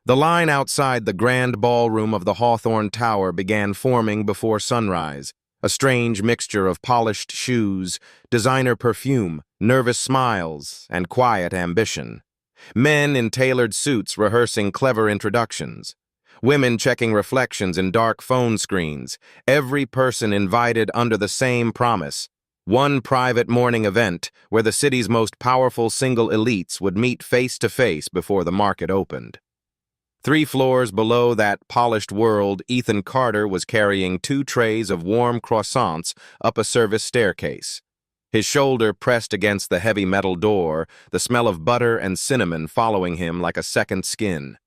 The line outside the grand ballroom of the Hawthorne Tower began forming before sunrise, a strange mixture of polished shoes, designer perfume, nervous smiles, and quiet ambition. Men in tailored suits rehearsing clever introductions. Women checking reflections in dark phone screens. Every person invited under the same promise. One private morning event where the city's most powerful single elites would meet face to face before the market opened. 3 floors below that polished world, Ethan Carter was carrying 2 trays of warm croissants up a service staircase. His shoulder pressed against the heavy metal door, the smell of butter and cinnamon following him like a second skin.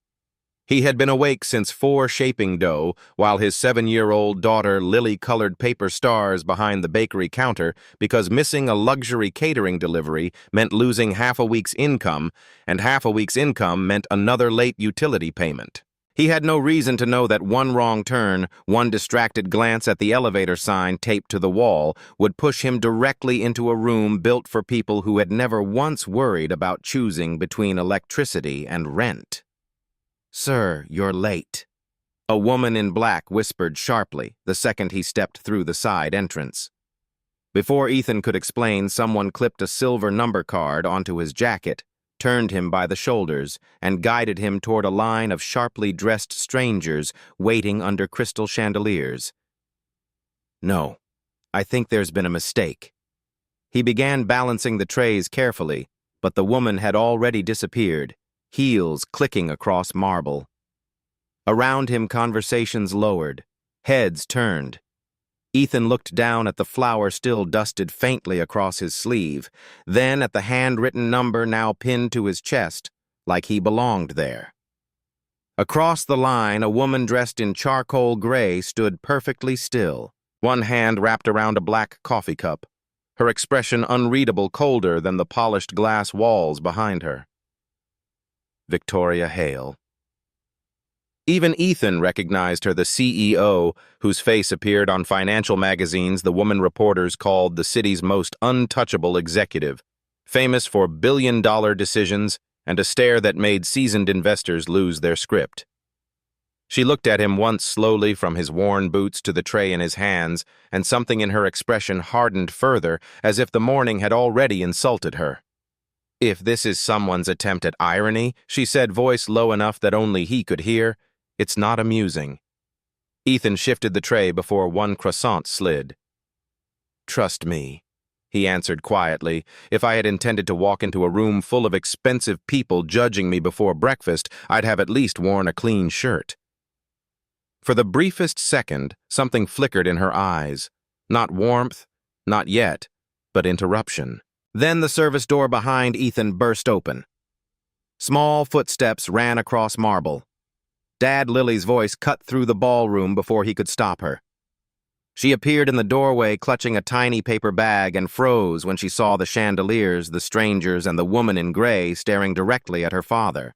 He had been awake since 4 shaping dough, while his 7-year-old daughter Lily paper stars behind the bakery counter because missing a luxury catering delivery meant losing half a week's income, and half a week's income meant another late utility payment. He had no reason to know that one wrong turn, one distracted glance at the elevator sign taped to the wall, would push him directly into a room built for people who had never once worried about choosing between electricity and rent. "Sir, you're late," a woman in black whispered sharply the second he stepped through the side entrance. Before Ethan could explain, someone clipped a silver number card onto his jacket, turned him by the shoulders, and guided him toward a line of sharply dressed strangers waiting under crystal chandeliers. "No, I think there's been a mistake." He began balancing the trays carefully, but the woman had already disappeared, heels clicking across marble. Around him, conversations lowered, heads turned. Ethan looked down at the flower still dusted faintly across his sleeve, then at the handwritten number now pinned to his chest, like he belonged there. Across the line, a woman dressed in charcoal gray stood perfectly still, one hand wrapped around a black coffee cup, her expression unreadable, colder than the polished glass walls behind her. Victoria Hale. Even Ethan recognized her, the CEO, whose face appeared on financial magazines the woman reporters called the city's most untouchable executive, famous for billion-dollar decisions and a stare that made seasoned investors lose their script. She looked at him once slowly from his worn boots to the tray in his hands, and something in her expression hardened further, as if the morning had already insulted her. "If this is someone's attempt at irony," she said, voice low enough that only he could hear, "it's not amusing." Ethan shifted the tray before one croissant slid. "Trust me," he answered quietly. "If I had intended to walk into a room full of expensive people judging me before breakfast, I'd have at least worn a clean shirt." For the briefest second, something flickered in her eyes. Not warmth, not yet, but interruption. Then the service door behind Ethan burst open. Small footsteps ran across marble. Dad Lily's voice cut through the ballroom before he could stop her. She appeared in the doorway clutching a tiny paper bag and froze when she saw the chandeliers, the strangers, and the woman in gray staring directly at her father.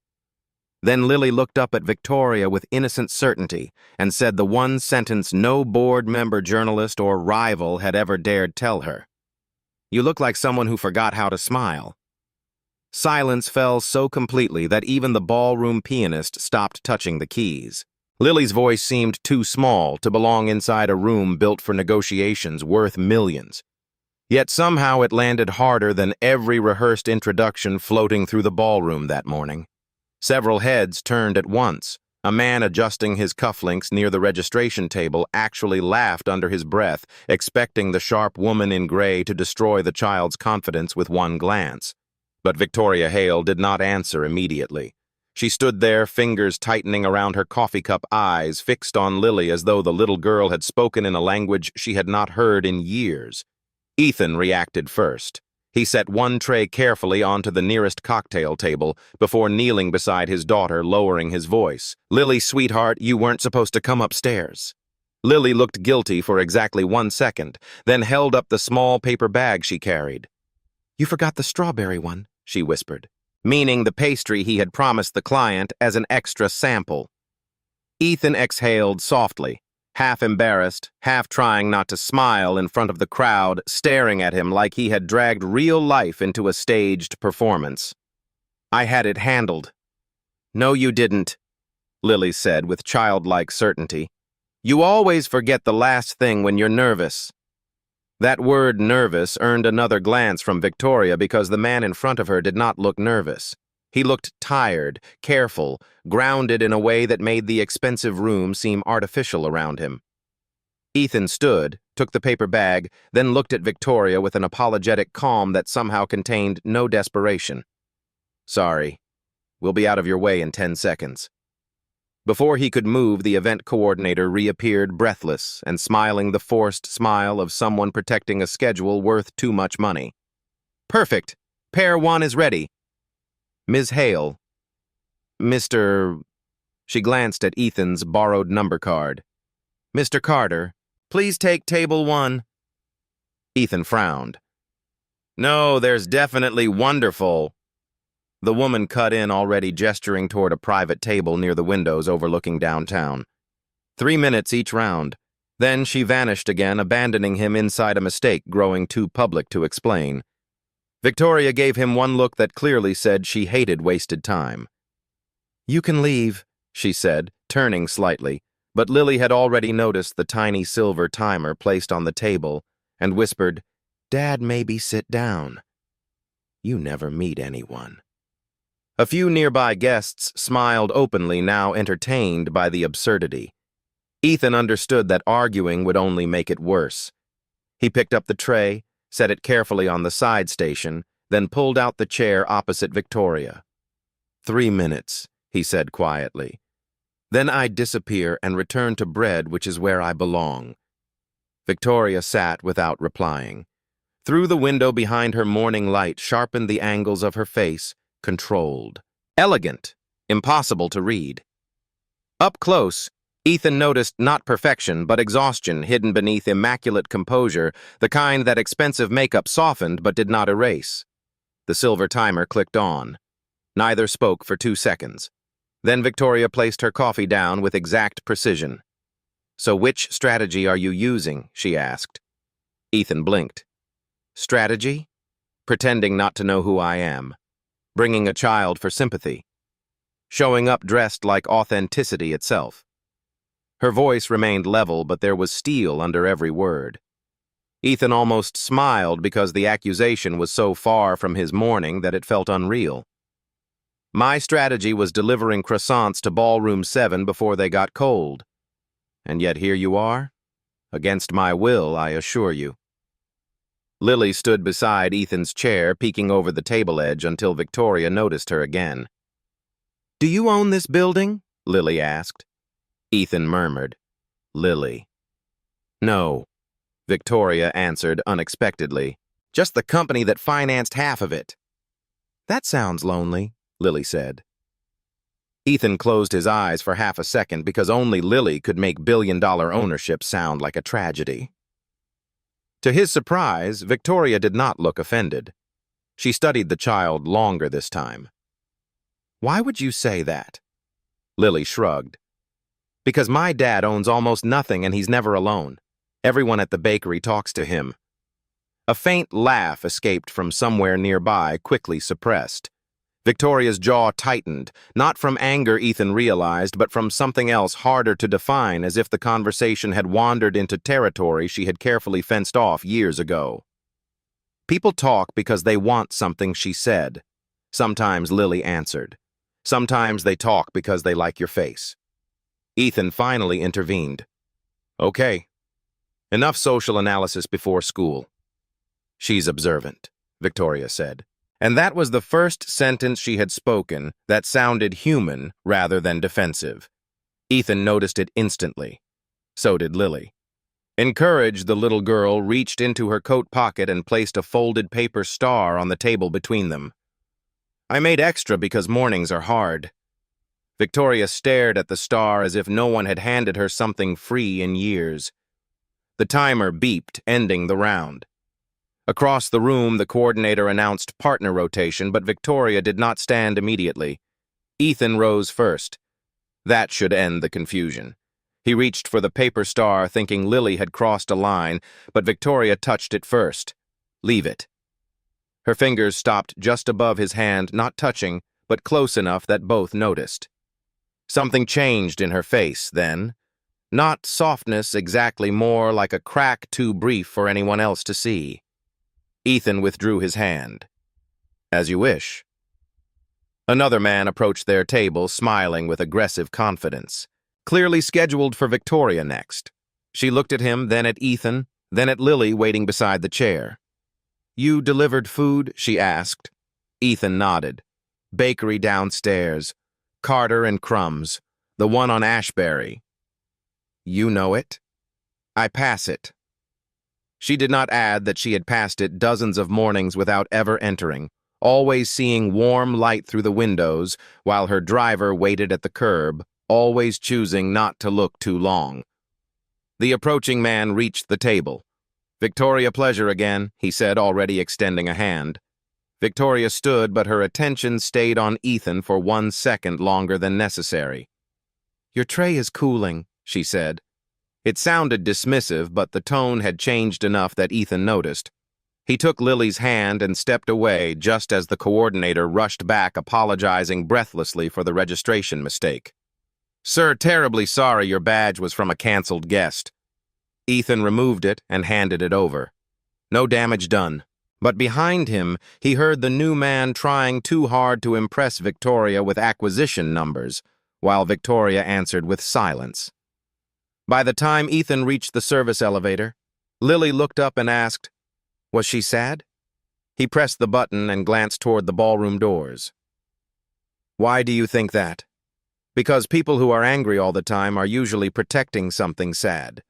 Then Lily looked up at Victoria with innocent certainty and said the one sentence no board member, journalist, or rival had ever dared tell her. "You look like someone who forgot how to smile." Silence fell so completely that even the ballroom pianist stopped touching the keys. Lily's voice seemed too small to belong inside a room built for negotiations worth millions. Yet somehow it landed harder than every rehearsed introduction floating through the ballroom that morning. Several heads turned at once. A man adjusting his cufflinks near the registration table actually laughed under his breath, expecting the sharp woman in gray to destroy the child's confidence with one glance. But Victoria Hale did not answer immediately. She stood there, fingers tightening around her coffee cup, eyes fixed on Lily as though the little girl had spoken in a language she had not heard in years. Ethan reacted first. He set one tray carefully onto the nearest cocktail table before kneeling beside his daughter, lowering his voice. "Lily, sweetheart, you weren't supposed to come upstairs." Lily looked guilty for exactly 1 second, then held up the small paper bag she carried. "You forgot the strawberry one," she whispered, meaning the pastry he had promised the client as an extra sample. Ethan exhaled softly, half embarrassed, half trying not to smile in front of the crowd, staring at him like he had dragged real life into a staged performance. "I had it handled." "No, you didn't." Lily said with childlike certainty. "You always forget the last thing when you're nervous." That word nervous earned another glance from Victoria because the man in front of her did not look nervous. He looked tired, careful, grounded in a way that made the expensive room seem artificial around him. Ethan stood, took the paper bag, then looked at Victoria with an apologetic calm that somehow contained no desperation. "Sorry. We'll be out of your way in 10 seconds. Before he could move, the event coordinator reappeared breathless and smiling the forced smile of someone protecting a schedule worth too much money. "Perfect. Pair 1 is ready. Ms. Hale. Mr. She glanced at Ethan's borrowed number card. "Mr. Carter, please take table 1. Ethan frowned. "No, there's definitely wonderful." The woman cut in, already gesturing toward a private table near the windows overlooking downtown. 3 minutes each round. Then she vanished again, abandoning him inside a mistake growing too public to explain. Victoria gave him one look that clearly said she hated wasted time. "You can leave," she said, turning slightly, but Lily had already noticed the tiny silver timer placed on the table and whispered, "Dad, maybe sit down." You never meet anyone. A few nearby guests smiled openly, now entertained by the absurdity. Ethan understood that arguing would only make it worse. He picked up the tray, set it carefully on the side station, then pulled out the chair opposite Victoria. 3 minutes, he said quietly. "Then I'd disappear and return to bread, which is where I belong." Victoria sat without replying. Through the window behind her, morning light sharpened the angles of her face, controlled. Elegant, impossible to read. Up close, Ethan noticed not perfection but exhaustion hidden beneath immaculate composure, the kind that expensive makeup softened but did not erase. The silver timer clicked on. Neither spoke for 2 seconds. Then Victoria placed her coffee down with exact precision. "So which strategy are you using?" she asked. Ethan blinked. "Strategy? Pretending not to know who I am. Bringing a child for sympathy. Showing up dressed like authenticity itself." Her voice remained level, but there was steel under every word. Ethan almost smiled because the accusation was so far from his morning that it felt unreal. "My strategy was delivering croissants to ballroom 7 before they got cold. And yet here you are? Against my will, I assure you." Lily stood beside Ethan's chair, peeking over the table edge until Victoria noticed her again. "Do you own this building?" Lily asked. Ethan murmured, "Lily." "No," Victoria answered unexpectedly. "Just the company that financed half of it." "That sounds lonely," Lily said. Ethan closed his eyes for half a second because only Lily could make billion-dollar ownership sound like a tragedy. To his surprise, Victoria did not look offended. She studied the child longer this time. "Why would you say that?" Lily shrugged. "Because my dad owns almost nothing and he's never alone. Everyone at the bakery talks to him." A faint laugh escaped from somewhere nearby, quickly suppressed. Victoria's jaw tightened, not from anger, Ethan realized, but from something else harder to define, as if the conversation had wandered into territory she had carefully fenced off years ago. "People talk because they want something," she said. Sometimes Lily answered. "Sometimes they talk because they like your face." Ethan finally intervened. "Okay. Enough social analysis before school." "She's observant," Victoria said. And that was the first sentence she had spoken that sounded human rather than defensive. Ethan noticed it instantly. So did Lily. Encouraged, the little girl reached into her coat pocket and placed a folded paper star on the table between them. "I made extra because mornings are hard." Victoria stared at the star as if no one had handed her something free in years. The timer beeped, ending the round. Across the room, the coordinator announced partner rotation, but Victoria did not stand immediately. Ethan rose first. That should end the confusion. He reached for the paper star, thinking Lily had crossed a line, but Victoria touched it first. "Leave it." Her fingers stopped just above his hand, not touching, but close enough that both noticed. Something changed in her face then. Not softness exactly, more like a crack too brief for anyone else to see. Ethan withdrew his hand. "As you wish." Another man approached their table, smiling with aggressive confidence, clearly scheduled for Victoria next. She looked at him, then at Ethan, then at Lily waiting beside the chair. "You delivered food?" she asked. Ethan nodded. "Bakery downstairs. Carter and Crumbs. The one on Ashbury." "You know it?" "I pass it." She did not add that she had passed it dozens of mornings without ever entering, always seeing warm light through the windows while her driver waited at the curb, always choosing not to look too long. The approaching man reached the table. "Victoria, pleasure again," he said, already extending a hand. Victoria stood, but her attention stayed on Ethan for 1 second longer than necessary. "Your tray is cooling," she said. It sounded dismissive, but the tone had changed enough that Ethan noticed. He took Lily's hand and stepped away just as the coordinator rushed back, apologizing breathlessly for the registration mistake. "Sir, terribly sorry your badge was from a canceled guest." Ethan removed it and handed it over. No damage done. But behind him, he heard the new man trying too hard to impress Victoria with acquisition numbers, while Victoria answered with silence. By the time Ethan reached the service elevator, Lily looked up and asked, "Was she sad?" He pressed the button and glanced toward the ballroom doors. "Why do you think that?" "Because people who are angry all the time are usually protecting something sad.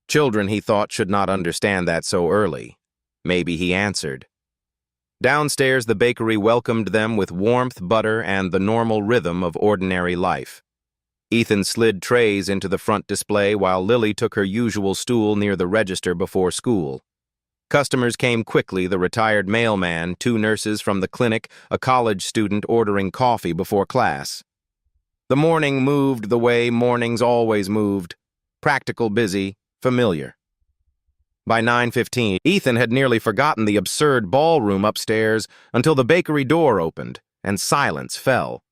Children, he thought, should not understand that so early. Maybe he answered. Downstairs, the bakery welcomed them with warmth, butter, and the normal rhythm of ordinary life. Ethan slid trays into the front display while Lily took her usual stool near the register before school. Customers came quickly, the retired mailman, 2 nurses from the clinic, a college student ordering coffee before class. The morning moved the way mornings always moved, practical, busy, familiar. By 9:15, Ethan had nearly forgotten the absurd ballroom upstairs until the bakery door opened and silence fell.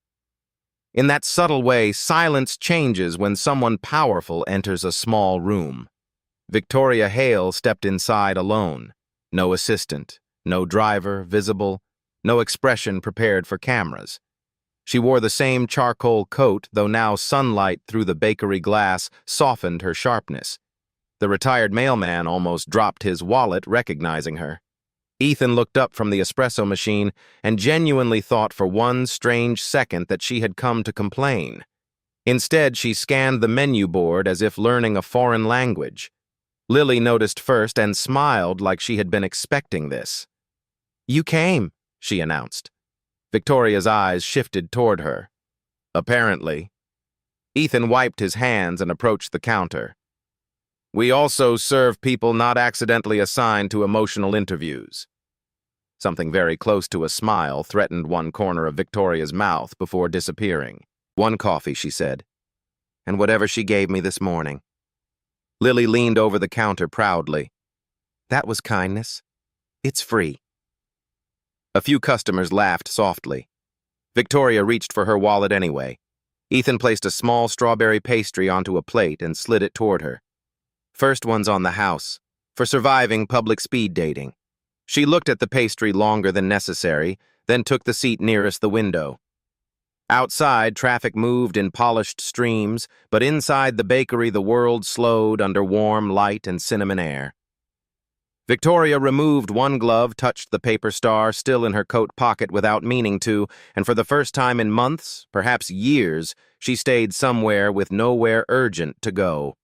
In that subtle way, silence changes when someone powerful enters a small room. Victoria Hale stepped inside alone. No assistant, no driver visible, no expression prepared for cameras. She wore the same charcoal coat, though now sunlight through the bakery glass softened her sharpness. The retired mailman almost dropped his wallet, recognizing her. Ethan looked up from the espresso machine and genuinely thought for one strange second that she had come to complain. Instead, she scanned the menu board as if learning a foreign language. Lily noticed first and smiled like she had been expecting this. "You came," she announced. Victoria's eyes shifted toward her. "Apparently." Ethan wiped his hands and approached the counter. "We also serve people not accidentally assigned to emotional interviews." Something very close to a smile threatened one corner of Victoria's mouth before disappearing. "1 coffee," she said. "And whatever she gave me this morning." Lily leaned over the counter proudly. "That was kindness. It's free." A few customers laughed softly. Victoria reached for her wallet anyway. Ethan placed a small strawberry pastry onto a plate and slid it toward her. "First one's on the house, for surviving public speed dating." She looked at the pastry longer than necessary, then took the seat nearest the window. Outside, traffic moved in polished streams, but inside the bakery the world slowed under warm light and cinnamon air. Victoria removed 1 glove, touched the paper star still in her coat pocket without meaning to, and for the first time in months, perhaps years, she stayed somewhere with nowhere urgent to go.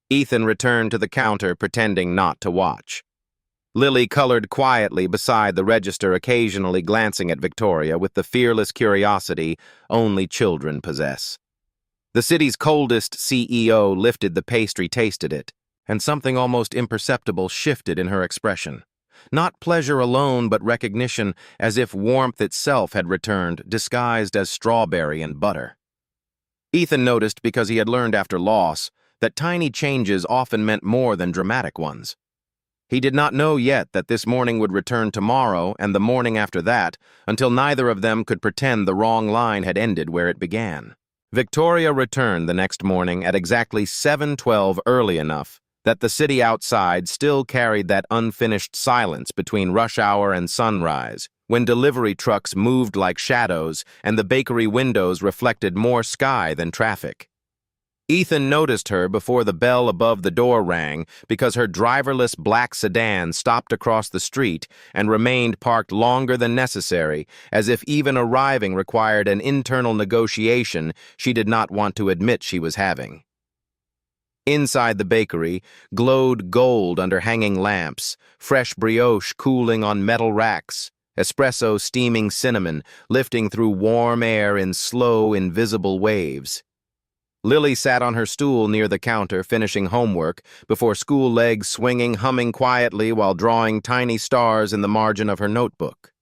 Ethan returned to the counter, pretending not to watch. Lily colored quietly beside the register, occasionally glancing at Victoria with the fearless curiosity only children possess. The city's coldest CEO lifted the pastry, tasted it, and something almost imperceptible shifted in her expression. Not pleasure alone, but recognition, as if warmth itself had returned, disguised as strawberry and butter. Ethan noticed, because he had learned after loss, that tiny changes often meant more than dramatic ones. He did not know yet that this morning would return tomorrow and the morning after that, until neither of them could pretend the wrong line had ended where it began. Victoria returned the next morning at exactly 7:12, early enough that the city outside still carried that unfinished silence between rush hour and sunrise, when delivery trucks moved like shadows and the bakery windows reflected more sky than traffic. Ethan noticed her before the bell above the door rang because her driverless black sedan stopped across the street and remained parked longer than necessary, as if even arriving required an internal negotiation she did not want to admit she was having. Inside the bakery glowed gold under hanging lamps, fresh brioche cooling on metal racks, espresso steaming cinnamon lifting through warm air in slow, invisible waves. Lily sat on her stool near the counter finishing homework before school legs swinging, humming quietly while drawing tiny stars in the margin of her notebook.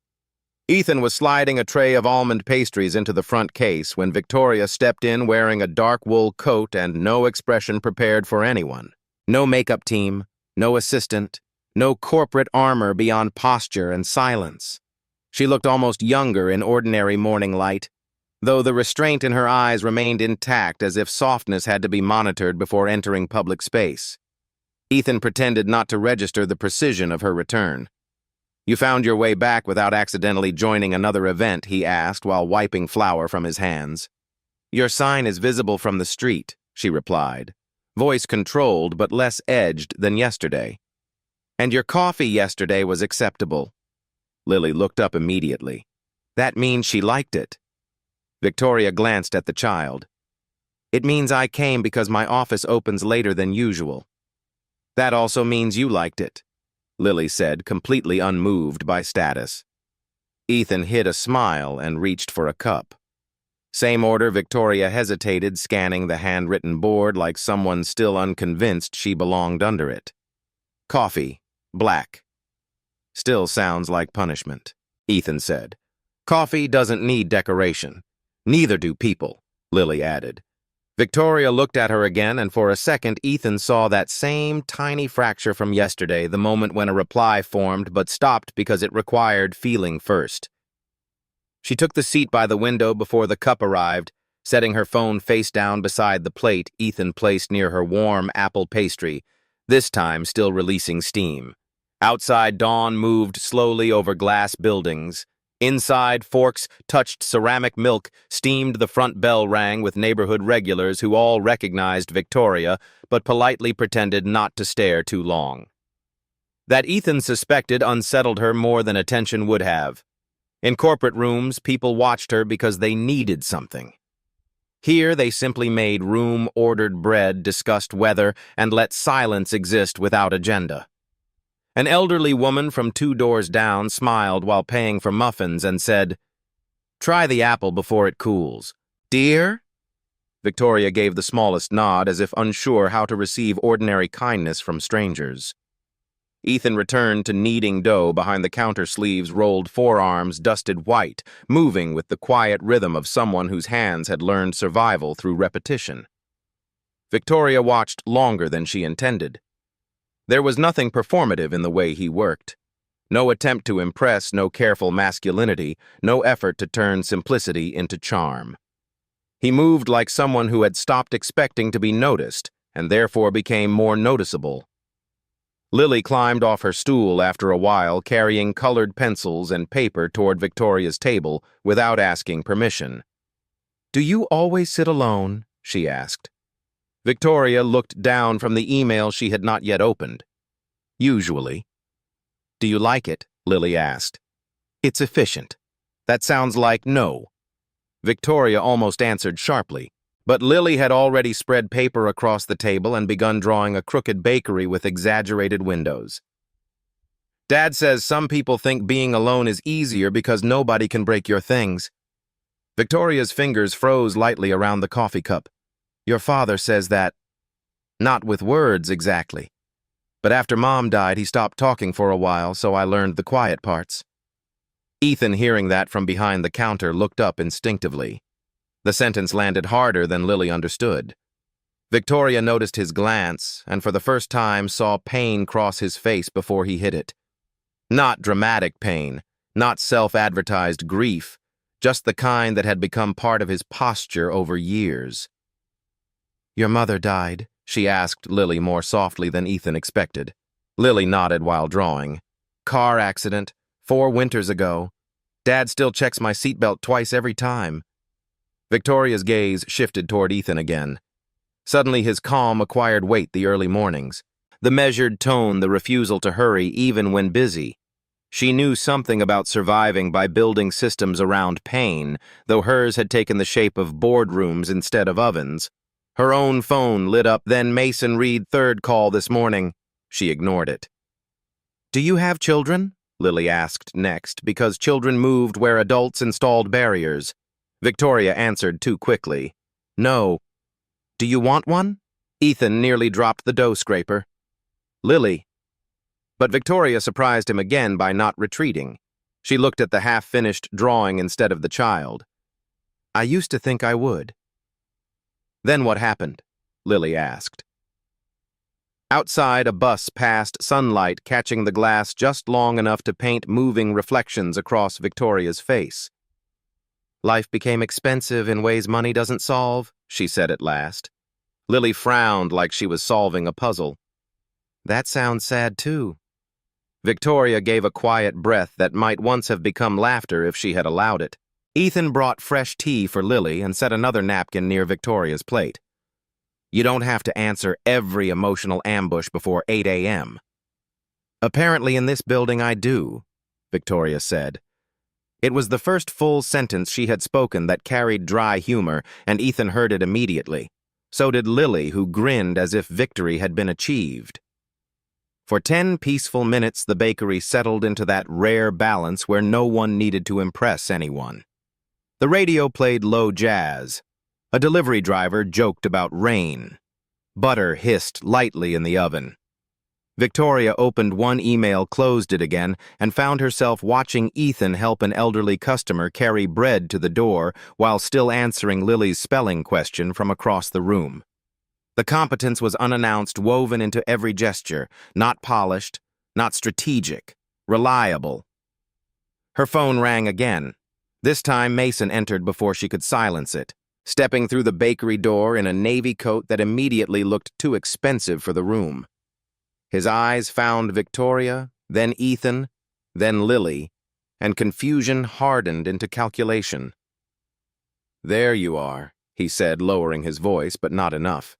Ethan was sliding a tray of almond pastries into the front case when Victoria stepped in wearing a dark wool coat and no expression prepared for anyone. No makeup team, no assistant, no corporate armor beyond posture and silence. She looked almost younger in ordinary morning light, though the restraint in her eyes remained intact, as if softness had to be monitored before entering public space. Ethan pretended not to register the precision of her return. "You found your way back without accidentally joining another event?" he asked while wiping flour from his hands. "Your sign is visible from the street," she replied, voice controlled but less edged than yesterday. "And your coffee yesterday was acceptable." Lily looked up immediately. "That means she liked it." Victoria glanced at the child. "It means I came because my office opens later than usual." "That also means you liked it," Lily said, completely unmoved by status. Ethan hid a smile and reached for a cup. Same order. Victoria hesitated, scanning the handwritten board like someone still unconvinced she belonged under it. "Coffee, black." "Still sounds like punishment," Ethan said. "Coffee doesn't need decoration. Neither do people," Lily added. Victoria looked at her again, and for a second Ethan saw that same tiny fracture from yesterday, the moment when a reply formed but stopped because it required feeling first. She took the seat by the window before the cup arrived, setting her phone face down beside the plate Ethan placed near her warm apple pastry, this time still releasing steam. Outside, dawn moved slowly over glass buildings. Inside, forks touched ceramic milk, steamed, the front bell rang with neighborhood regulars who all recognized Victoria, but politely pretended not to stare too long. That Ethan suspected unsettled her more than attention would have. In corporate rooms, people watched her because they needed something. Here, they simply made room, ordered bread, discussed weather, and let silence exist without agenda. An elderly woman from 2 doors down smiled while paying for muffins and said, "Try the apple before it cools." "Dear?" Victoria gave the smallest nod, as if unsure how to receive ordinary kindness from strangers. Ethan returned to kneading dough behind the counter, sleeves rolled, forearms dusted white, moving with the quiet rhythm of someone whose hands had learned survival through repetition. Victoria watched longer than she intended. There was nothing performative in the way he worked. No attempt to impress, no careful masculinity, no effort to turn simplicity into charm. He moved like someone who had stopped expecting to be noticed, and therefore became more noticeable. Lily climbed off her stool after a while, carrying colored pencils and paper toward Victoria's table without asking permission. "Do you always sit alone?" she asked. Victoria looked down from the email she had not yet opened. "Usually." "Do you like it?" Lily asked. "It's efficient." "That sounds like no." Victoria almost answered sharply, but Lily had already spread paper across the table and begun drawing a crooked bakery with exaggerated windows. "Dad says some people think being alone is easier because nobody can break your things." Victoria's fingers froze lightly around the coffee cup. "Your father says that." "Not with words, exactly. But after Mom died, he stopped talking for a while, so I learned the quiet parts." Ethan, hearing that from behind the counter, looked up instinctively. The sentence landed harder than Lily understood. Victoria noticed his glance, and for the first time saw pain cross his face before he hid it. Not dramatic pain, not self-advertised grief, just the kind that had become part of his posture over years. "Your mother died?" she asked Lily more softly than Ethan expected. Lily nodded while drawing. "Car accident, 4 winters ago. Dad still checks my seatbelt twice every time." Victoria's gaze shifted toward Ethan again. Suddenly his calm acquired weight the early mornings. The measured tone, the refusal to hurry even when busy. She knew something about surviving by building systems around pain, though hers had taken the shape of boardrooms instead of ovens. Her own phone lit up, then Mason Reed third call this morning. She ignored it. "Do you have children?" Lily asked next, because children moved where adults installed barriers. Victoria answered too quickly. "No." "Do you want one?" Ethan nearly dropped the dough scraper. "Lily." But Victoria surprised him again by not retreating. She looked at the half-finished drawing instead of the child. "I used to think I would." "Then what happened?" Lily asked. Outside, a bus passed, sunlight catching the glass just long enough to paint moving reflections across Victoria's face. "Life became expensive in ways money doesn't solve," she said at last. Lily frowned like she was solving a puzzle. "That sounds sad, too." Victoria gave a quiet breath that might once have become laughter if she had allowed it. Ethan brought fresh tea for Lily and set another napkin near Victoria's plate. "You don't have to answer every emotional ambush before 8 a.m. "Apparently in this building I do," Victoria said. It was the first full sentence she had spoken that carried dry humor, and Ethan heard it immediately. So did Lily, who grinned as if victory had been achieved. For 10 peaceful minutes, the bakery settled into that rare balance where no one needed to impress anyone. The radio played low jazz. A delivery driver joked about rain. Butter hissed lightly in the oven. Victoria opened one email, closed it again, and found herself watching Ethan help an elderly customer carry bread to the door while still answering Lily's spelling question from across the room. The competence was unannounced, woven into every gesture, not polished, not strategic, reliable. Her phone rang again. This time Mason entered before she could silence it, stepping through the bakery door in a navy coat that immediately looked too expensive for the room. His eyes found Victoria, then Ethan, then Lily, and confusion hardened into calculation. "There you are," he said, lowering his voice, but not enough.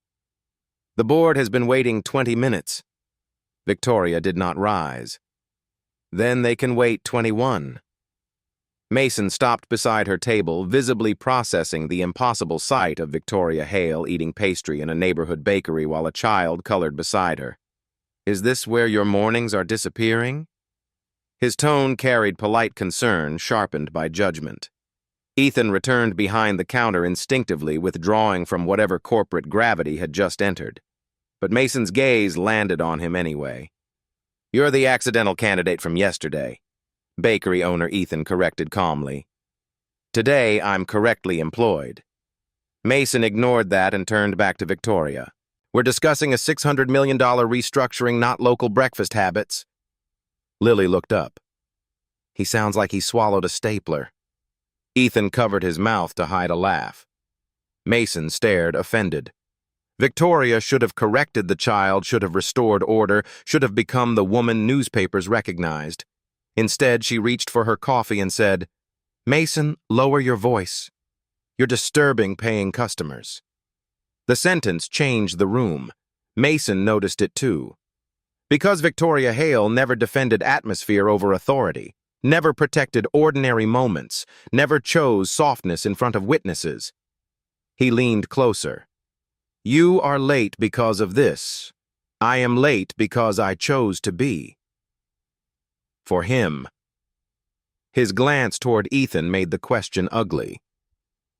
"The board has been waiting 20 minutes. Victoria did not rise. "Then they can wait 21. Mason stopped beside her table, visibly processing the impossible sight of Victoria Hale eating pastry in a neighborhood bakery while a child colored beside her. "Is this where your mornings are disappearing?" His tone carried polite concern, sharpened by judgment. Ethan returned behind the counter instinctively, withdrawing from whatever corporate gravity had just entered. But Mason's gaze landed on him anyway. "You're the accidental candidate from yesterday," bakery owner Ethan corrected calmly. "Today, I'm correctly employed." Mason ignored that and turned back to Victoria. "We're discussing a $600 million restructuring, not local breakfast habits." Lily looked up. "He sounds like he swallowed a stapler." Ethan covered his mouth to hide a laugh. Mason stared, offended. Victoria should have corrected the child, should have restored order, should have become the woman newspapers recognized. Instead, she reached for her coffee and said, "Mason, lower your voice. You're disturbing paying customers." The sentence changed the room. Mason noticed it too. Because Victoria Hale never defended atmosphere over authority, never protected ordinary moments, never chose softness in front of witnesses. He leaned closer. "You are late because of this. I am late because I chose to be." For him. His glance toward Ethan made the question ugly.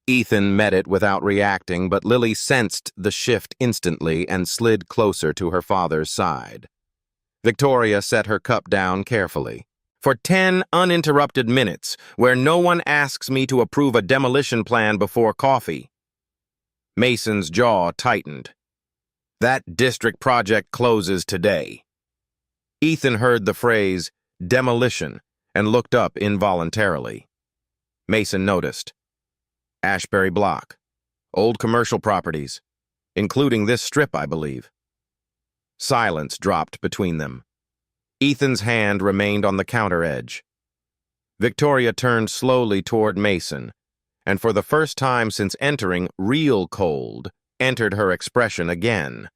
Ethan met it without reacting, but Lily sensed the shift instantly and slid closer to her father's side. Victoria set her cup down carefully. "For 10 uninterrupted minutes, where no one asks me to approve a demolition plan before coffee." Mason's jaw tightened. "That district project closes today." Ethan heard the phrase, demolition, and looked up involuntarily. Mason noticed. Ashbury Block. Old commercial properties. Including this strip, I believe. Silence dropped between them. Ethan's hand remained on the counter edge. Victoria turned slowly toward Mason, and for the first time since entering, real cold entered her expression again.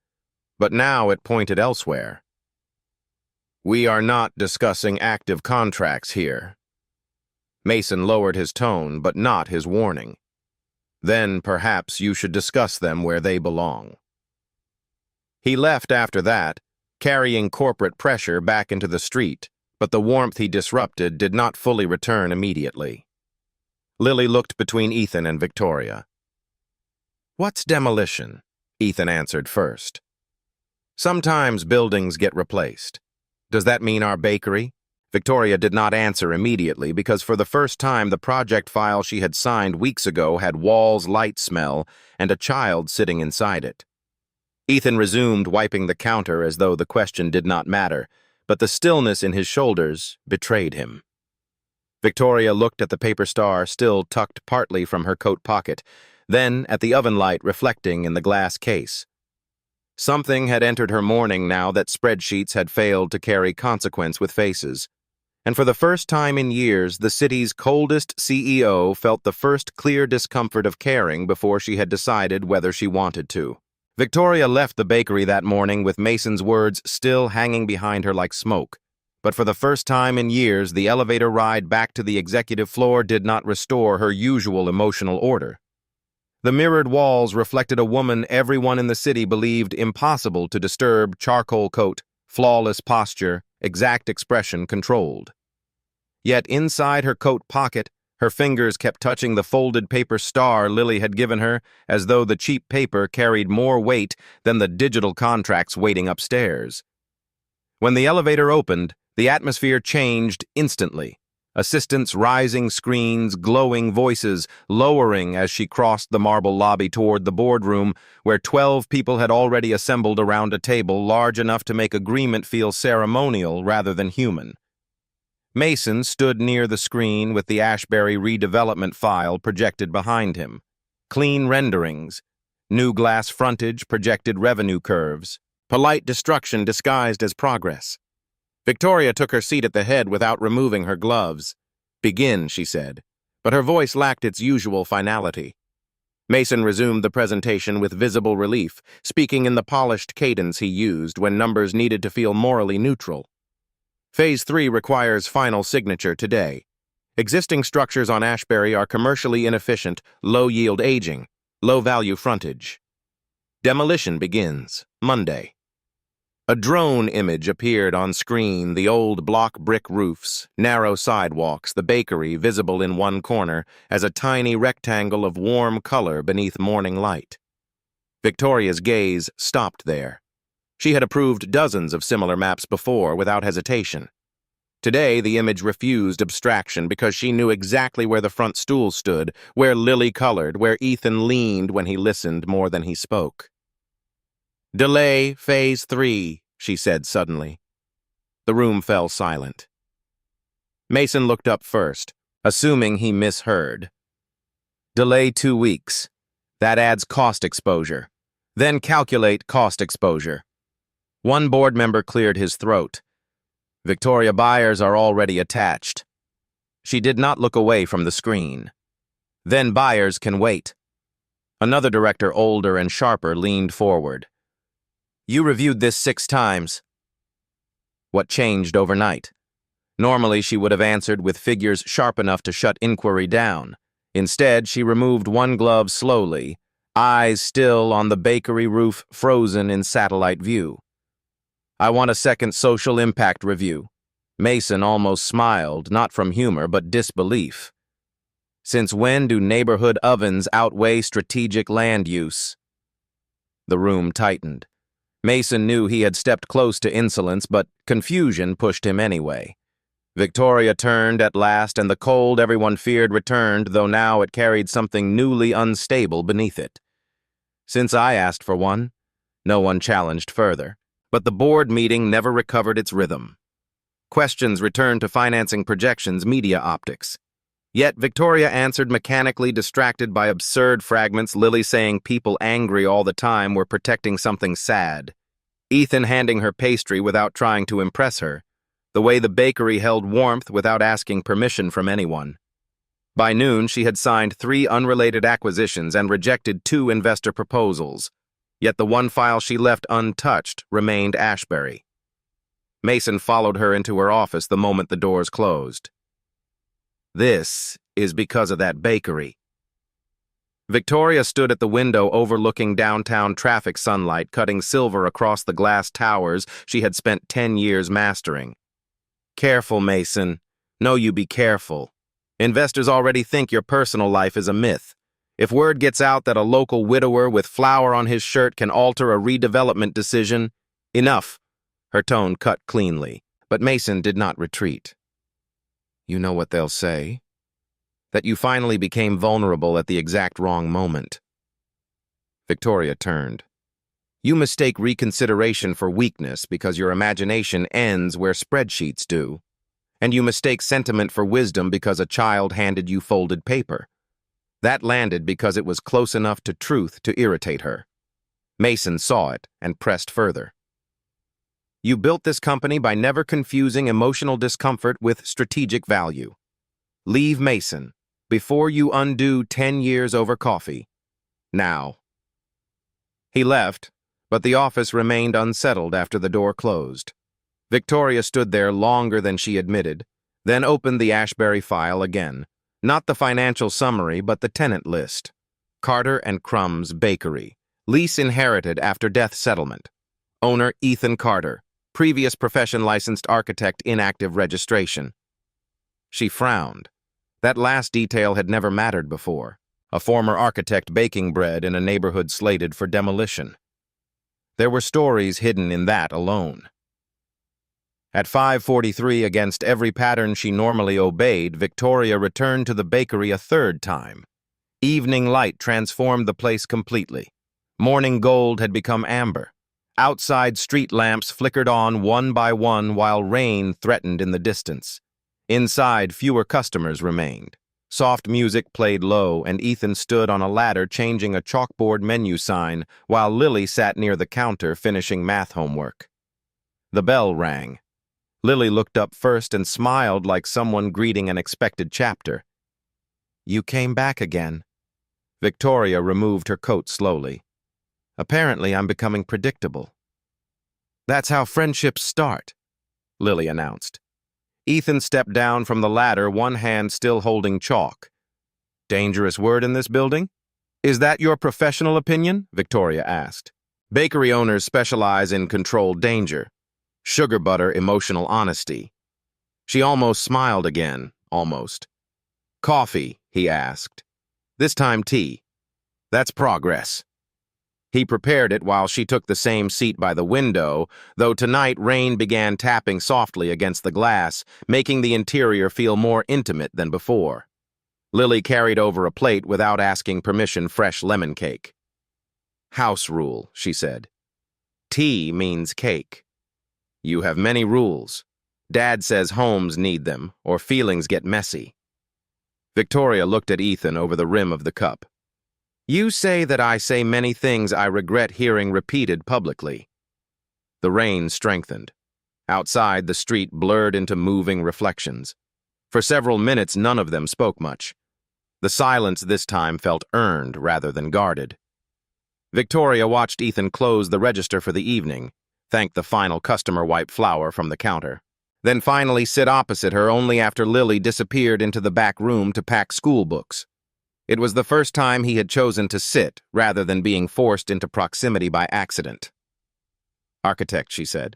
But now it pointed elsewhere. We are not discussing active contracts here. Mason lowered his tone, but not his warning. Then perhaps you should discuss them where they belong. He left after that, carrying corporate pressure back into the street, but the warmth he disrupted did not fully return immediately. Lily looked between Ethan and Victoria. What's demolition? Ethan answered first. Sometimes buildings get replaced. Does that mean our bakery? Victoria did not answer immediately because for the first time the project file she had signed weeks ago had walls light smell and a child sitting inside it. Ethan resumed wiping the counter as though the question did not matter, but the stillness in his shoulders betrayed him. Victoria looked at the paper star still tucked partly from her coat pocket, then at the oven light reflecting in the glass case. Something had entered her morning now that spreadsheets had failed to carry consequence with faces. And for the first time in years, the city's coldest CEO felt the first clear discomfort of caring before she had decided whether she wanted to. Victoria left the bakery that morning with Mason's words still hanging behind her like smoke. But for the first time in years, the elevator ride back to the executive floor did not restore her usual emotional order. The mirrored walls reflected a woman everyone in the city believed impossible to disturb: charcoal coat, flawless posture, exact expression controlled. Yet inside her coat pocket, her fingers kept touching the folded paper star Lily had given her, as though the cheap paper carried more weight than the digital contracts waiting upstairs. When the elevator opened, the atmosphere changed instantly. Assistants, rising screens, glowing voices, lowering as she crossed the marble lobby toward the boardroom, where 12 people had already assembled around a table large enough to make agreement feel ceremonial rather than human. Mason stood near the screen with the Ashbury redevelopment file projected behind him. Clean renderings, new glass frontage, projected revenue curves, polite destruction disguised as progress. Victoria took her seat at the head without removing her gloves. Begin, she said, but her voice lacked its usual finality. Mason resumed the presentation with visible relief, speaking in the polished cadence he used when numbers needed to feel morally neutral. Phase 3 requires final signature today. Existing structures on Ashbury are commercially inefficient, low-yield aging, low-value frontage. Demolition begins Monday. A drone image appeared on screen, the old block brick roofs, narrow sidewalks, the bakery visible in one corner as a tiny rectangle of warm color beneath morning light. Victoria's gaze stopped there. She had approved dozens of similar maps before without hesitation. Today, the image refused abstraction because she knew exactly where the front stool stood, where Lily colored, where Ethan leaned when he listened more than he spoke. Delay Phase 3, she said suddenly. The room fell silent. Mason looked up first, assuming he misheard. Delay 2 weeks. That adds cost exposure. Then calculate cost exposure. One board member cleared his throat. Victoria buyers are already attached. She did not look away from the screen. Then buyers can wait. Another director, older and sharper, leaned forward. You reviewed this 6 times. What changed overnight? Normally, she would have answered with figures sharp enough to shut inquiry down. Instead, she removed one glove slowly, eyes still on the bakery roof frozen in satellite view. I want a second social impact review. Mason almost smiled, not from humor, but disbelief. Since when do neighborhood ovens outweigh strategic land use? The room tightened. Mason knew he had stepped close to insolence, but confusion pushed him anyway. Victoria turned at last, and the cold everyone feared returned, though now it carried something newly unstable beneath it. Since I asked for one, no one challenged further. But the board meeting never recovered its rhythm. Questions returned to financing projections, media optics. Yet Victoria answered mechanically, distracted by absurd fragments, Lily saying people angry all the time were protecting something sad. Ethan handing her pastry without trying to impress her. The way the bakery held warmth without asking permission from anyone. By noon, she had signed 3 unrelated acquisitions and rejected 2 investor proposals. Yet the one file she left untouched remained Ashbury. Mason followed her into her office the moment the doors closed. This is because of that bakery. Victoria stood at the window overlooking downtown traffic sunlight cutting silver across the glass towers she had spent 10 years mastering. Careful, Mason. No, you be careful. Investors already think your personal life is a myth. If word gets out that a local widower with flour on his shirt can alter a redevelopment decision, enough. Her tone cut cleanly, but Mason did not retreat. You know what they'll say? That you finally became vulnerable at the exact wrong moment. Victoria turned. You mistake reconsideration for weakness because your imagination ends where spreadsheets do. And you mistake sentiment for wisdom because a child handed you folded paper. That landed because it was close enough to truth to irritate her. Mason saw it and pressed further. You built this company by never confusing emotional discomfort with strategic value. Leave Mason before you undo 10 years over coffee. Now. He left, but the office remained unsettled after the door closed. Victoria stood there longer than she admitted, then opened the Ashbury file again. Not the financial summary, but the tenant list. Carter and Crumb's Bakery. Lease inherited after death settlement. Owner Ethan Carter. Previous profession licensed architect, inactive registration. She frowned. That last detail had never mattered before. A former architect baking bread in a neighborhood slated for demolition. There were stories hidden in that alone. At 5:43, against every pattern she normally obeyed, Victoria returned to the bakery a third time. Evening light transformed the place completely. Morning gold had become amber. Outside street lamps flickered on one by one while rain threatened in the distance. Inside, fewer customers remained. Soft music played low, and Ethan stood on a ladder changing a chalkboard menu sign while Lily sat near the counter finishing math homework. The bell rang. Lily looked up first and smiled like someone greeting an expected chapter. You came back again. Victoria removed her coat slowly. Apparently, I'm becoming predictable. That's how friendships start, Lily announced. Ethan stepped down from the ladder, one hand still holding chalk. Dangerous word in this building? Is that your professional opinion? Victoria asked. Bakery owners specialize in controlled danger. Sugar butter, emotional honesty. She almost smiled again, almost. Coffee, he asked. This time tea. That's progress. He prepared it while she took the same seat by the window, though tonight rain began tapping softly against the glass, making the interior feel more intimate than before. Lily carried over a plate without asking permission fresh lemon cake. House rule, she said. Tea means cake. You have many rules. Dad says homes need them, or feelings get messy. Victoria looked at Ethan over the rim of the cup. You say that I say many things I regret hearing repeated publicly. The rain strengthened. Outside, the street blurred into moving reflections. For several minutes, none of them spoke much. The silence this time felt earned rather than guarded. Victoria watched Ethan close the register for the evening, thank the final customer wipe flour from the counter, then finally sit opposite her only after Lily disappeared into the back room to pack school books. It was the first time he had chosen to sit rather than being forced into proximity by accident. Architect, she said.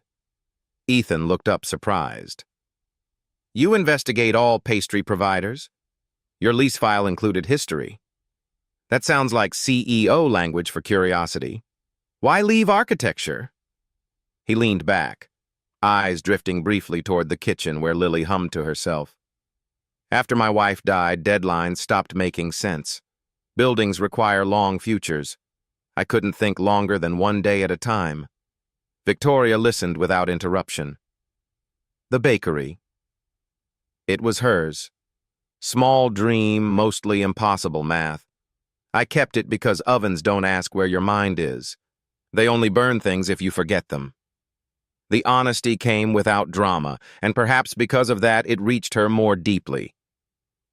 Ethan looked up surprised. You investigate all pastry providers? Your lease file included history. That sounds like CEO language for curiosity. Why leave architecture? He leaned back, eyes drifting briefly toward the kitchen where Lily hummed to herself. After my wife died, deadlines stopped making sense. Buildings require long futures. I couldn't think longer than one day at a time. Victoria listened without interruption. The bakery. It was hers. Small dream, mostly impossible math. I kept it because ovens don't ask where your mind is. They only burn things if you forget them. The honesty came without drama, and perhaps because of that it reached her more deeply.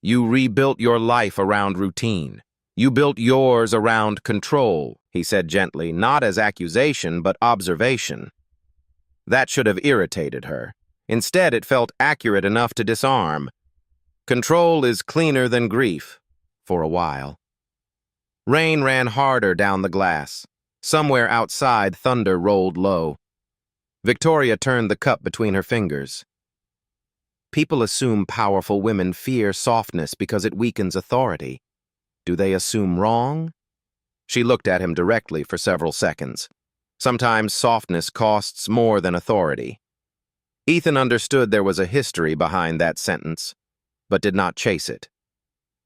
You rebuilt your life around routine. You built yours around control, he said gently, not as accusation, but observation. That should have irritated her. Instead, it felt accurate enough to disarm. Control is cleaner than grief, for a while. Rain ran harder down the glass. Somewhere outside, thunder rolled low. Victoria turned the cup between her fingers. People assume powerful women fear softness because it weakens authority. Do they assume wrong? She looked at him directly for several seconds. Sometimes softness costs more than authority. Ethan understood there was a history behind that sentence, but did not chase it.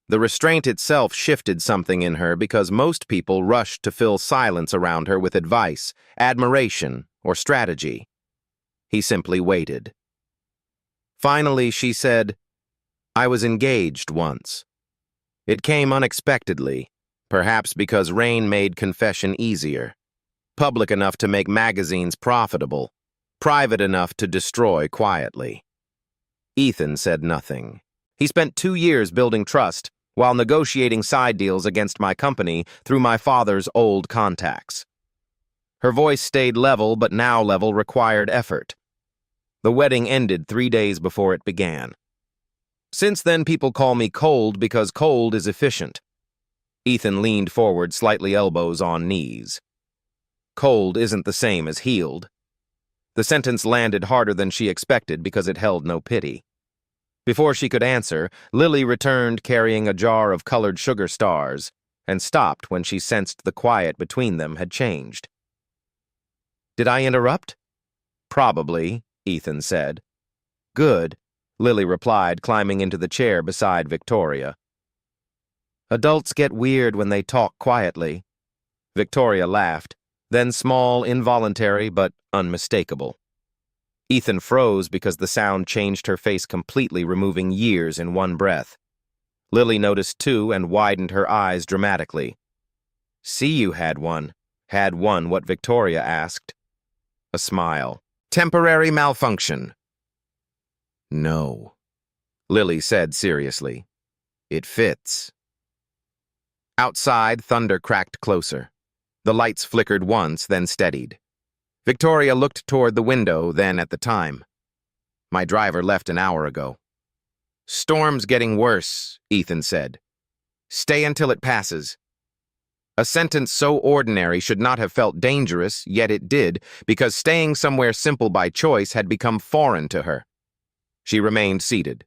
The restraint itself shifted something in her because most people rushed to fill silence around her with advice, admiration, or strategy. He simply waited. Finally, she said, "I was engaged once." It came unexpectedly, perhaps because rain made confession easier. Public enough to make magazines profitable, private enough to destroy quietly. Ethan said nothing. He spent 2 years building trust while negotiating side deals against my company through my father's old contacts. Her voice stayed level, but now level required effort. The wedding ended 3 days before it began. Since then, people call me cold because cold is efficient. Ethan leaned forward, slightly elbows on knees. Cold isn't the same as healed. The sentence landed harder than she expected because it held no pity. Before she could answer, Lily returned carrying a jar of colored sugar stars and stopped when she sensed the quiet between them had changed. "Did I interrupt?" "Probably," Ethan said. "Good," Lily replied, climbing into the chair beside Victoria. "Adults get weird when they talk quietly." Victoria laughed, then small, involuntary, but unmistakable. Ethan froze because the sound changed her face completely, removing years in one breath. Lily noticed too and widened her eyes dramatically. "See, you had one." "Had one what?" Victoria asked. A smile. "Temporary malfunction." "No," Lily said seriously. "It fits." Outside, thunder cracked closer. The lights flickered once, then steadied. Victoria looked toward the window, then at the time. "My driver left an hour ago." "Storm's getting worse," Ethan said. "Stay until it passes." A sentence so ordinary should not have felt dangerous, yet it did, because staying somewhere simple by choice had become foreign to her. She remained seated.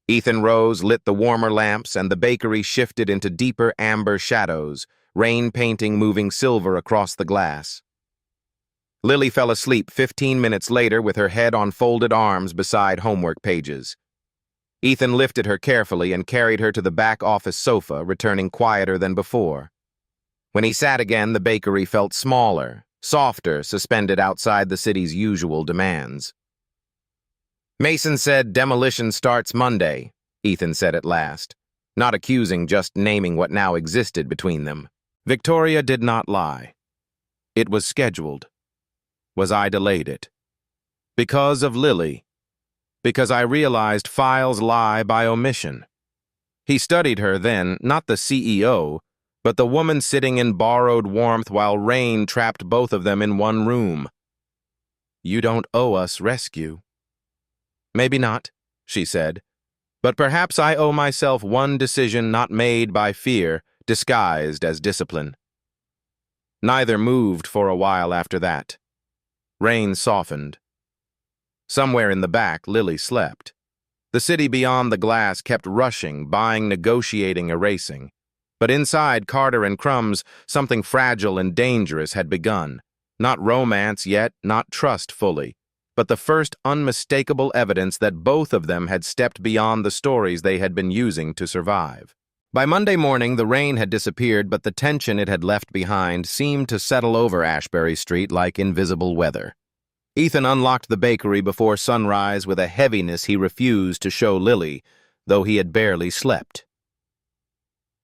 Ethan rose, lit the warmer lamps, and the bakery shifted into deeper amber shadows, rain painting moving silver across the glass. Lily fell asleep 15 minutes later with her head on folded arms beside homework pages. Ethan lifted her carefully and carried her to the back office sofa, returning quieter than before. When he sat again, the bakery felt smaller, softer, suspended outside the city's usual demands. "Mason said demolition starts Monday," Ethan said at last, not accusing, just naming what now existed between them. Victoria did not lie. It was scheduled. Was I delayed it? Because of Lily. Because I realized files lie by omission. He studied her then, not the CEO, but the woman sitting in borrowed warmth while rain trapped both of them in one room. "You don't owe us rescue." "Maybe not," she said, "but perhaps I owe myself one decision not made by fear, disguised as discipline." Neither moved for a while after that. Rain softened. Somewhere in the back, Lily slept. The city beyond the glass kept rushing, buying, negotiating, erasing. But inside Carter and Crumb's, something fragile and dangerous had begun. Not romance yet, not trust fully, but the first unmistakable evidence that both of them had stepped beyond the stories they had been using to survive. By Monday morning, the rain had disappeared, but the tension it had left behind seemed to settle over Ashbury Street like invisible weather. Ethan unlocked the bakery before sunrise with a heaviness he refused to show Lily, though he had barely slept.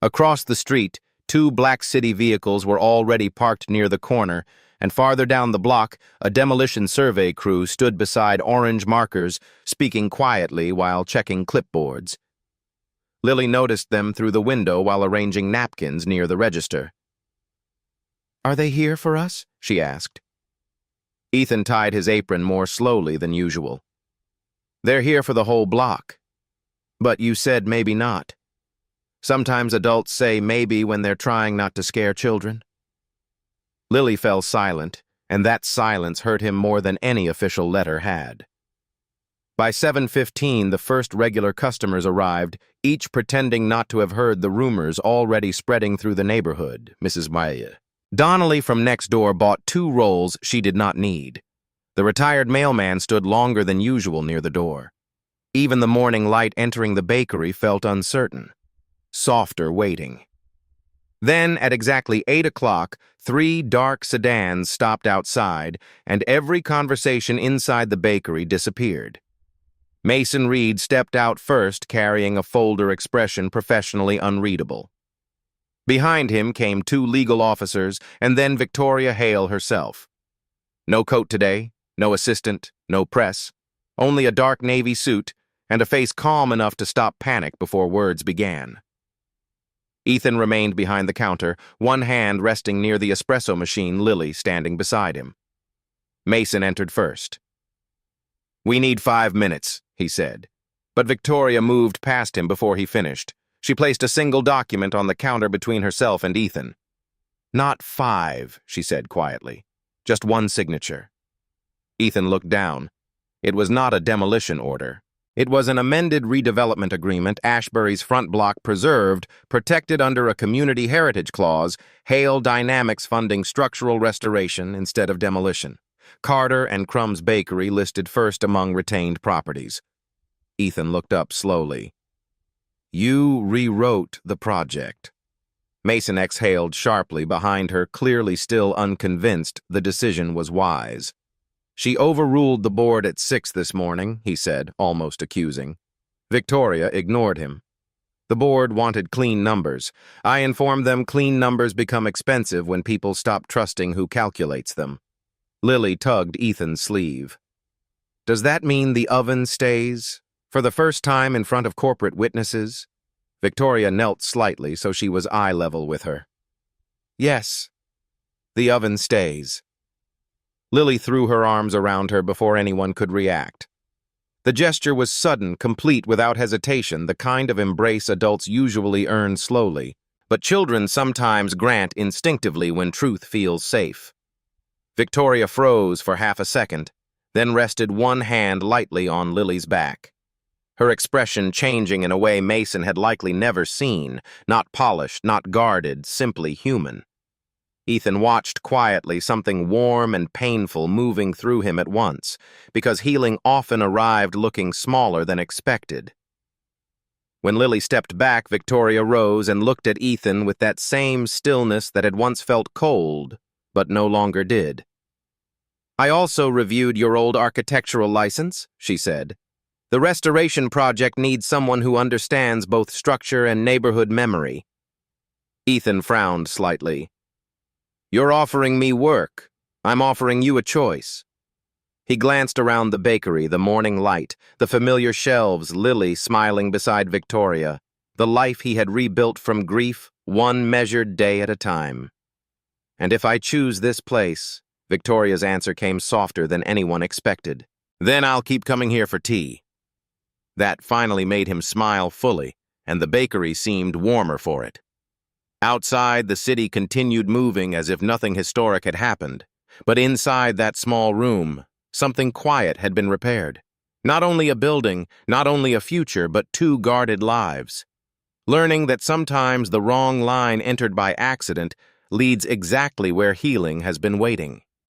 Across the street, 2 Black City vehicles were already parked near the corner, and farther down the block, a demolition survey crew stood beside orange markers, speaking quietly while checking clipboards. Lily noticed them through the window while arranging napkins near the register. "Are they here for us?" she asked. Ethan tied his apron more slowly than usual. "They're here for the whole block. But you said maybe not. Sometimes adults say maybe when they're trying not to scare children." Lily fell silent, and that silence hurt him more than any official letter had. By 7:15, the first regular customers arrived, each pretending not to have heard the rumors already spreading through the neighborhood. Mrs. Meyer. Donnelly from next door bought 2 rolls she did not need. The retired mailman stood longer than usual near the door. Even the morning light entering the bakery felt uncertain. Softer waiting. Then, at exactly 8 o'clock, 3 dark sedans stopped outside, and every conversation inside the bakery disappeared. Mason Reed stepped out first, carrying a folder expression professionally unreadable. Behind him came 2 legal officers, and then Victoria Hale herself. No coat today, no assistant, no press, only a dark navy suit, and a face calm enough to stop panic before words began. Ethan remained behind the counter, one hand resting near the espresso machine, Lily standing beside him. Mason entered first. "We need 5 minutes," he said. But Victoria moved past him before he finished. She placed a single document on the counter between herself and Ethan. "Not 5, she said quietly. "Just 1 signature." Ethan looked down. It was not a demolition order. It was an amended redevelopment agreement, Ashbury's front block preserved, protected under a community heritage clause, Hale Dynamics funding structural restoration instead of demolition. Carter and Crumb's Bakery listed first among retained properties. Ethan looked up slowly. "You rewrote the project." Mason exhaled sharply behind her, clearly still unconvinced the decision was wise. "She overruled the board at 6 this morning," he said, almost accusing. Victoria ignored him. "The board wanted clean numbers. I informed them clean numbers become expensive when people stop trusting who calculates them." Lily tugged Ethan's sleeve. "Does that mean the oven stays? For the first time in front of corporate witnesses?" Victoria knelt slightly so she was eye level with her. "Yes, the oven stays." Lily threw her arms around her before anyone could react. The gesture was sudden, complete, without hesitation, the kind of embrace adults usually earn slowly, but children sometimes grant instinctively when truth feels safe. Victoria froze for half a second, then rested one hand lightly on Lily's back. Her expression changing in a way Mason had likely never seen, not polished, not guarded, simply human. Ethan watched quietly, something warm and painful moving through him at once, because healing often arrived looking smaller than expected. When Lily stepped back, Victoria rose and looked at Ethan with that same stillness that had once felt cold, but no longer did. "I also reviewed your old architectural license," she said. "The restoration project needs someone who understands both structure and neighborhood memory." Ethan frowned slightly. "You're offering me work. I'm offering you a choice." He glanced around the bakery, the morning light, the familiar shelves, Lily smiling beside Victoria, the life he had rebuilt from grief, one measured day at a time. "And if I choose this place," Victoria's answer came softer than anyone expected, "then I'll keep coming here for tea." That finally made him smile fully, and the bakery seemed warmer for it. Outside, the city continued moving as if nothing historic had happened. But inside that small room, something quiet had been repaired. Not only a building, not only a future, but 2 guarded lives. Learning that sometimes the wrong line entered by accident leads exactly where healing has been waiting.